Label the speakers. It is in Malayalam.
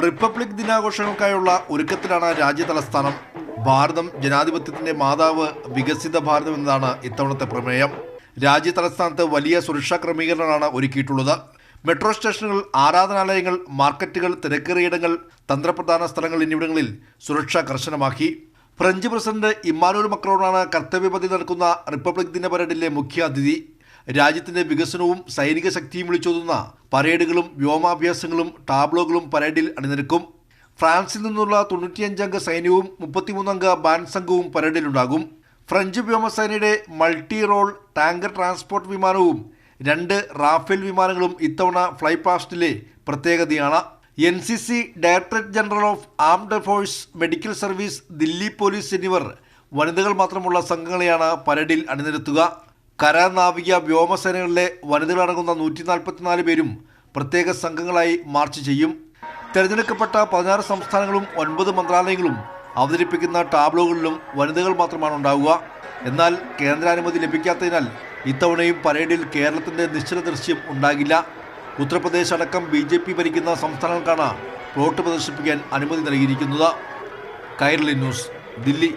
Speaker 1: റിപ്പബ്ലിക് ദിനാഘോഷങ്ങൾക്കായുള്ള ഒരുക്കത്തിലാണ് രാജ്യതലസ്ഥാനം. ഭാരതം ജനാധിപത്യത്തിന്റെ മാതാവ്, വികസിത ഭാരതം എന്നതാണ് ഇത്തവണത്തെ പ്രമേയം. രാജ്യതലസ്ഥാനത്ത് വലിയ സുരക്ഷാ ക്രമീകരണങ്ങളാണ് ഒരുക്കിയിട്ടുള്ളത്. മെട്രോ സ്റ്റേഷനുകൾ, ആരാധനാലയങ്ങൾ, മാർക്കറ്റുകൾ, തിരക്കേറിയിടങ്ങൾ, തന്ത്രപ്രധാന സ്ഥലങ്ങൾ എന്നിവിടങ്ങളിൽ സുരക്ഷ കർശനമാക്കി. ഫ്രഞ്ച് പ്രസിഡന്റ് ഇമ്മാനുവൽ മക്രോണാണ് കർത്തവ്യപഥിൽ നടക്കുന്ന റിപ്പബ്ലിക് ദിന പരേഡിലെ മുഖ്യ അതിഥി. രാജ്യത്തിന്റെ വികസനവും സൈനിക ശക്തിയും വിളിച്ചോതുന്ന പരേഡുകളും വ്യോമാഭ്യാസങ്ങളും ടാബ്ലോകളും പരേഡിൽ അണിനിരക്കും. ഫ്രാൻസിൽ നിന്നുള്ള 95 അംഗ സൈന്യവും 33 അംഗ ബാൻഡ് സംഘവും പരേഡിലുണ്ടാകും. ഫ്രഞ്ച് വ്യോമസേനയുടെ മൾട്ടി റോൾ ടാങ്കർ ട്രാൻസ്പോർട്ട് വിമാനവും 2 റാഫേൽ വിമാനങ്ങളും ഇത്തവണ ഫ്ലൈ പാസ്റ്റിലെ പ്രത്യേകതയാണ്. NCC, directorate general of armed force, medical service, Delhi police എന്നിവർ വനിതകൾ മാത്രമുള്ള സംഘങ്ങളെയാണ് പരേഡിൽ അണിനിരത്തുക. കര, നാവിക, വ്യോമസേനകളിലെ വനിതകളടങ്ങുന്ന 144 പേരും പ്രത്യേക സംഘങ്ങളായി മാർച്ച് ചെയ്യും. തിരഞ്ഞെടുക്കപ്പെട്ട 16 സംസ്ഥാനങ്ങളും 9 മന്ത്രാലയങ്ങളും അവതരിപ്പിക്കുന്ന ടാബ്ലോകളിലും വനിതകൾ മാത്രമാണ് ഉണ്ടാവുക. എന്നാൽ കേന്ദ്രാനുമതി ലഭിക്കാത്തതിനാൽ ഇത്തവണയും പരേഡിൽ കേരളത്തിന്റെ നിശ്ചല ദൃശ്യം ഉണ്ടാകില്ല. ഉത്തർപ്രദേശ് അടക്കം BJP ഭരിക്കുന്ന സംസ്ഥാനങ്ങൾക്കാണ് പ്ലോട്ട് പ്രദർശിപ്പിക്കാൻ അനുമതി നൽകിയിരിക്കുന്നത്. കൈരളി ന്യൂസ്, ദില്ലി.